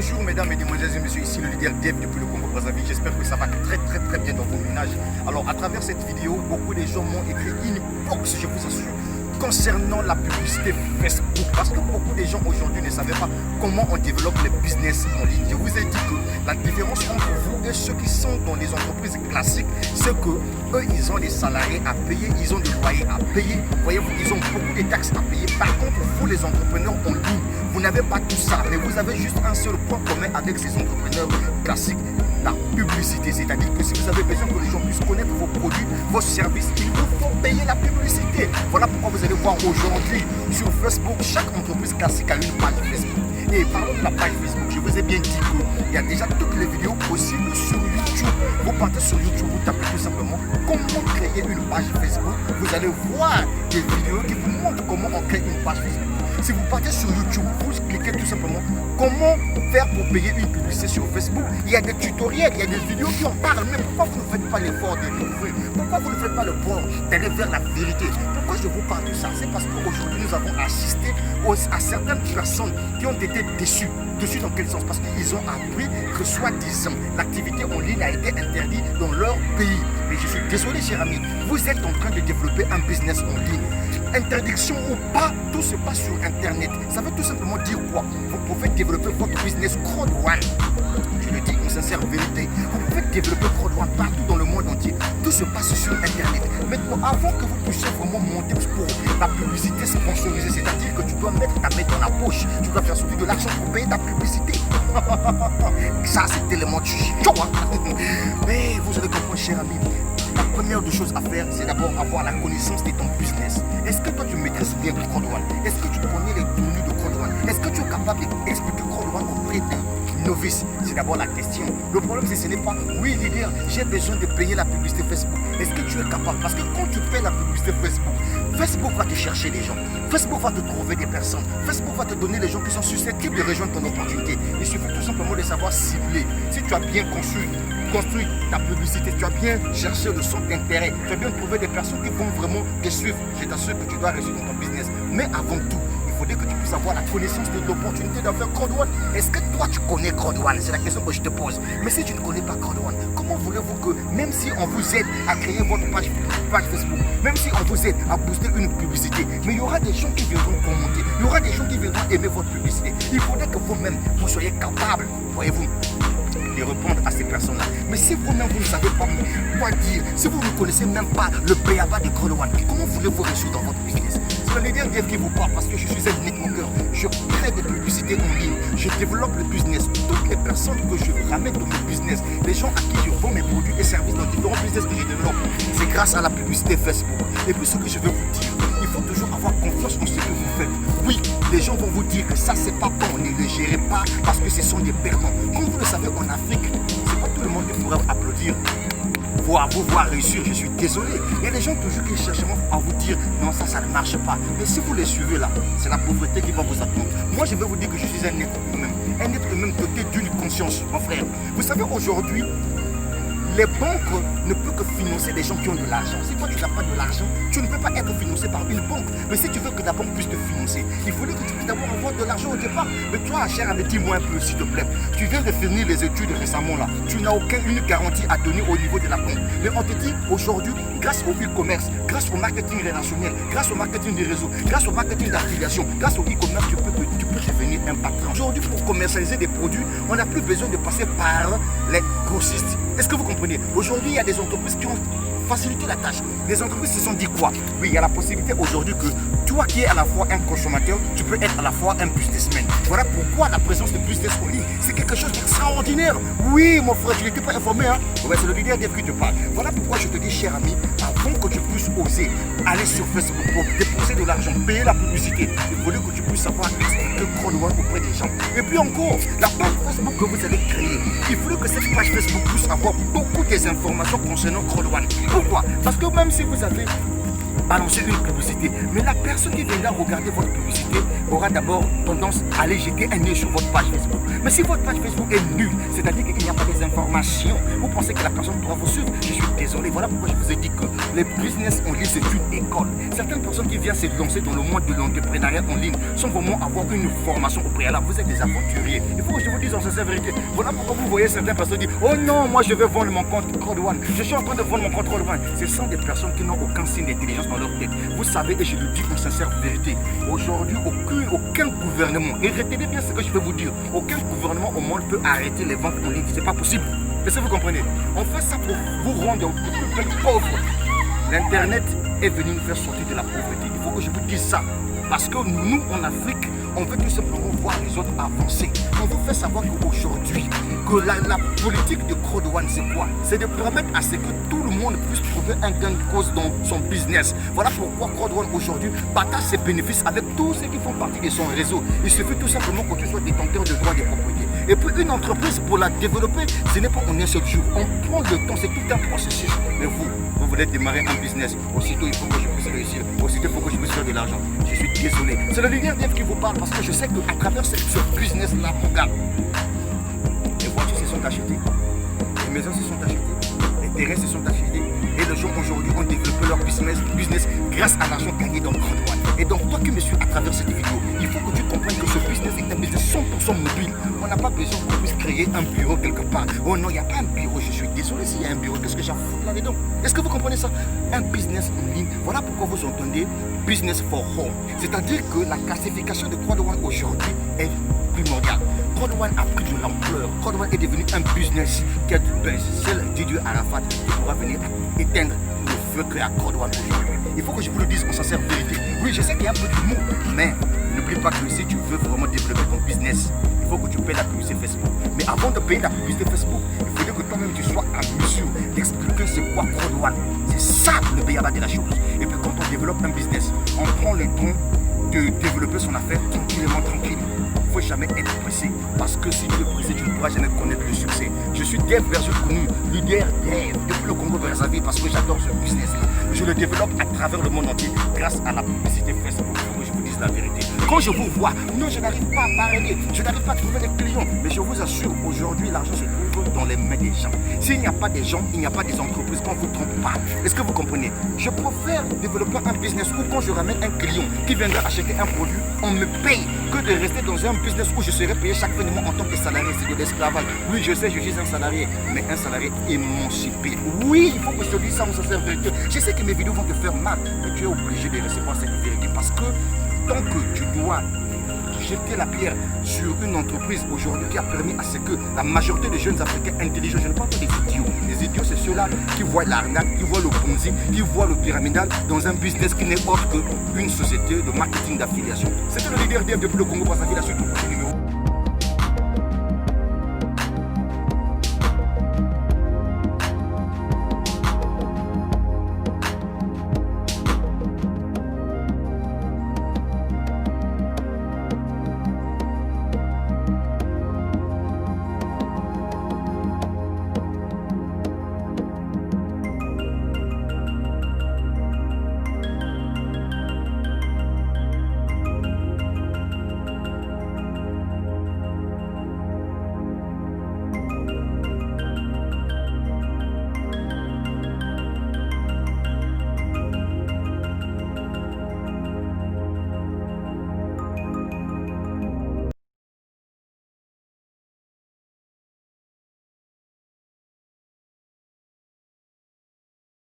Bonjour mesdames, mesdemoiselles et messieurs, ici le leader Dev depuis le Congo-Brazzaville. J'espère que ça va très bien dans vos ménages. Alors à travers cette vidéo, beaucoup de gens m'ont écrit une box, je vous assure, concernant la publicité Facebook. Parce que beaucoup de gens aujourd'hui ne savaient pas comment on développe les business en ligne. Je vous ai dit que la différence entre vous et ceux qui sont dans les entreprises classiques, c'est que eux, ils ont des salariés à payer, ils ont des loyers à payer. Voyez-vous, ils ont beaucoup de taxes à payer. Par contre, vous les entrepreneurs en ligne, vous n'avez pas tout ça, mais vous avez juste un seul point commun avec ces entrepreneurs classiques, la publicité. C'est-à-dire que si vous avez besoin que les gens puissent connaître vos produits, vos services, il vous faut payer la publicité. Voilà pourquoi vous allez voir aujourd'hui sur Facebook, chaque entreprise classique a une page Facebook. Et parlons de la page Facebook, je vous ai bien dit qu'il y a déjà toutes les vidéos possibles sur YouTube. Vous partez sur YouTube, vous tapez tout simplement comment créer une page Facebook. Vous allez voir des vidéos qui vous montrent comment on crée une page Facebook. Si vous partez sur YouTube, vous cliquez tout simplement comment faire pour payer une publicité sur Facebook. Il y a des tutoriels, il y a des vidéos qui en parlent. Mais pourquoi vous ne faites pas l'effort de l'ouvrir? Pourquoi vous ne faites pas le bon d'aller vers la vérité? Pourquoi je vous parle de ça? C'est parce qu'aujourd'hui nous avons assisté à certaines personnes qui ont été déçues. Dessus dans quel sens? Parce qu'ils ont appris que soi-disant l'activité en ligne a été interdite dans leur pays. Mais je suis désolé cher ami, vous êtes en train de développer un business en ligne. Interdiction ou pas, tout se passe sur internet. Ça veut tout simplement dire quoi? Vous pouvez développer votre business crowdfunding. Je le dis en sincère vérité. Vous pouvez développer crowdfunding partout dans le monde entier. Tout se passe sur internet. Maintenant, avant que vous puissiez vraiment monter pour la publicité sponsorisée, c'est-à-dire que tu dois mettre ta main dans la poche, tu dois faire sortir de l'argent pour payer ta publicité. Ça, c'est tellement chaud. Mais vous allez comprendre, cher ami. La première des choses à faire, c'est d'abord avoir la connaissance de ton business. Est-ce que toi tu maîtrises bien le crowdfunding? Est-ce que tu connais les tenues de crowdfunding? Est-ce que tu es capable d'expliquer crowdfunding auprès des novices? C'est d'abord la question. Le problème, c'est que ce n'est pas oui, leader, j'ai besoin de payer la publicité Facebook. Est-ce que tu es capable? Parce que quand tu payes la publicité Facebook, Facebook va te chercher des gens. Facebook va te trouver des personnes. Facebook va te donner les gens qui sont susceptibles de rejoindre ton opportunité. Il suffit tout simplement de savoir cibler. Si tu as bien construit ta publicité, tu as bien cherché le centre d'intérêt, tu as bien trouvé des personnes qui vont vraiment te suivre. Je t'assure que tu dois réussir dans ton business. Mais avant tout, il faudrait que tu puisses avoir la connaissance de l'opportunité d'en faire crowdfunding. Est-ce que toi tu connais crowdfunding? C'est la question que je te pose. Mais si tu ne connais pas crowdfunding, comment voulez-vous que, même si on vous aide à créer votre page Facebook, même si on vous aide à booster une publicité, mais il y aura des gens qui viendront commenter, il y aura des gens qui viendront aimer votre publicité. Il faudrait que vous-même, vous soyez capable, voyez-vous, de répondre à ces personnes-là. Mais si vous-même, vous ne savez pas quoi dire, si vous ne connaissez même pas le béaba de crowdfunding, comment voulez-vous réussir dans votre business? C'est le leader Dev qui vous parle parce que je suis un networker. Je crée des publicités en ligne, je développe le business. Toutes les personnes que je ramène dans mon business, les gens à qui je vends mes produits et services dans différents business que je développe, c'est grâce à la publicité Facebook. Et puis ce que je veux vous dire, il faut toujours avoir confiance en ce que vous faites. Oui, les gens vont vous dire que ça c'est pas bon, ne le gérez pas parce que ce sont des perdants. Comme vous le savez, en Afrique, c'est pas tout le monde qui pourrait applaudir. Vous voir réussir, je suis désolé. Il y a des gens toujours qui cherchent à vous dire non, ça ne marche pas. Mais si vous les suivez là, c'est la pauvreté qui va vous attendre. Moi, je vais vous dire que je suis un être humain. Un être humain doté d'une conscience, mon frère. Vous savez, aujourd'hui, les banques ne peuvent que financer des gens qui ont de l'argent. Si toi tu n'as pas de l'argent, tu ne peux pas être financé par une banque. Mais si tu veux que la banque puisse te financer, il faudrait que tu puisses d'abord avoir de l'argent au départ. Mais toi, cher ami, dis-moi un peu s'il te plaît. Tu viens de finir les études récemment là. Tu n'as aucune garantie à donner au niveau de la banque. Mais on te dit aujourd'hui, grâce au e-commerce, grâce au marketing relationnel, grâce au marketing des réseaux, grâce au marketing d'affiliation, grâce au e-commerce, tu peux devenir un patron. Aujourd'hui, pour commercialiser des produits, on n'a plus besoin de passer par les grossistes. Est-ce que vous comprenez? Aujourd'hui, il y a des entreprises qui ont facilité la tâche. Les entreprises se sont dit quoi? Oui, il y a la possibilité aujourd'hui que toi qui es à la fois un consommateur, tu peux être à la fois un businessman. Voilà pourquoi la présence de business en ligne, c'est quelque chose d'extraordinaire. Oui, mon frère, tu n'étais pas informé, hein? Ouais, c'est le leader Dev qui te parle. Voilà pourquoi je te dis, cher ami, avant que tu puisses oser aller sur Facebook pour déposer de l'argent, payer la publicité, il faudrait que tu puisses savoir expliquer crowdfunding auprès des gens. Et puis encore, la page Facebook que vous allez créer, il faudrait que cette page Facebook puisse avoir beaucoup des informations concernant crowdfunding. Pourquoi? Parce que même si vous avez balancer une publicité. Mais la personne qui viendra regarder votre publicité aura d'abord tendance à aller jeter un œil sur votre page Facebook. Mais si votre page Facebook est nulle, c'est-à-dire qu'il n'y a pas des informations, vous pensez que la personne doit vous suivre. Je suis désolé, voilà pourquoi je vous ai dit que les business en ligne, c'est une école. Certaines personnes qui viennent se lancer dans le monde de l'entrepreneuriat en ligne sans vraiment avoir une formation au préalable. Vous êtes des aventuriers. Il faut que je vous dise en sincère vérité. Voilà pourquoi vous voyez certaines personnes dire oh non, moi je vais vendre mon compte Code One. Je suis en train de vendre mon compte Code One. Ce sont des personnes qui n'ont aucun signe d'intelligence dans leur tête. Vous savez, et je le dis en sincère vérité, aujourd'hui, aucun gouvernement, et retenez bien ce que je vais vous dire, aucun gouvernement au monde peut arrêter les ventes en ligne. C'est pas possible. Est-ce que vous comprenez? On fait ça pour vous rendre plus pauvres. L'Internet est venu nous faire sortir de la pauvreté. Il faut que je vous dise ça. Parce que nous, en Afrique, on veut tout simplement voir les autres avancer. On vous fait savoir qu'aujourd'hui, que la politique de Code One, c'est quoi? C'est de permettre à ce que tout le monde puisse trouver un gain de cause dans son business. Voilà pourquoi Code One aujourd'hui partage ses bénéfices avec tous ceux qui font partie de son réseau. Il suffit tout simplement que tu sois détenteur de droits de propriété. Et puis une entreprise, pour la développer, ce n'est pas en un seul jour. On prend le temps, c'est tout un processus. Mais vous voulez démarrer un business, aussitôt il faut que je puisse réussir, aussitôt il faut que je puisse faire de l'argent. Je suis désolé. C'est le leader Dev qui vous parle parce que je sais qu'à travers ce business-là, mon gars, les voitures se sont achetées, les maisons se sont achetées, les terrains se sont achetés et les gens aujourd'hui ont développé leur business grâce à l'argent gagné dans Code One. Et donc toi qui me suis à travers cette vidéo, il faut que tu comprennes que ce business est un business 100% mobile. On n'a pas besoin qu'on puisse créer un bureau quelque part. Oh non, il n'y a pas un bureau, je suis désolé s'il y a un bureau, qu'est-ce que j'ai à foutre là-dedans? Est-ce que vous comprenez ça? Un business en ligne, voilà pourquoi vous entendez business for home. C'est-à-dire que la classification de Code One aujourd'hui est primordiale. Code One a pris de l'ampleur. Code One est devenu un business qui a du buzz. C'est le Didier Arafat qui pourra venir éteindre le feu créé à Code One aujourd'hui. Il faut que je vous le dise en sincère vérité. Oui, je sais qu'il y a un peu de mots, mais n'oublie pas que si tu veux vraiment développer ton business, il faut que tu payes la publicité Facebook. Mais avant de payer la publicité Facebook, il faudrait que toi-même tu sois en mesure d'expliquer c'est quoi Code One. C'est ça le béaba de la chose. Et puis quand on développe un business, on prend le temps de développer son affaire tranquillement, tranquille. Il ne faut jamais être pressé. Parce que si tu es pressé, tu ne pourras jamais connaître le succès. Je suis Dev version connu, leader Dev depuis le Congo-Brazzaville parce que j'adore ce business-là. Je le développe à travers le monde entier grâce à la publicité Facebook. Il faut que je vous dise la vérité. Quand je vous vois, non, je n'arrive pas à parler, je n'arrive pas à trouver des clients. Mais je vous assure, aujourd'hui, l'argent se trouve dans les mains des gens. S'il n'y a pas des gens, il n'y a pas des entreprises qu'on ne vous trompe pas. Est-ce que vous comprenez? Je préfère développer un business où quand je ramène un client qui viendra acheter un produit, on me paye que de rester dans un business où je serai payé chaque fin de mois en tant que salarié. C'est de l'esclavage. Oui, je sais, je suis un salarié, mais un salarié émancipé. Oui, il faut que je te dise ça en sincère vérité. Je sais que mes vidéos vont te faire mal, mais tu es obligé de recevoir cette vérité parce que tant que tu dois jeter la pierre sur une entreprise aujourd'hui qui a permis à ce que la majorité des jeunes Africains intelligents, je ne parle pas des idiots. Les idiots, c'est ceux-là qui voient l'arnaque, qui voient le Ponzi, qui voient le pyramidal dans un business qui n'est autre qu'une société de marketing d'affiliation. C'était le leader Dev depuis le Congo-Brazzaville.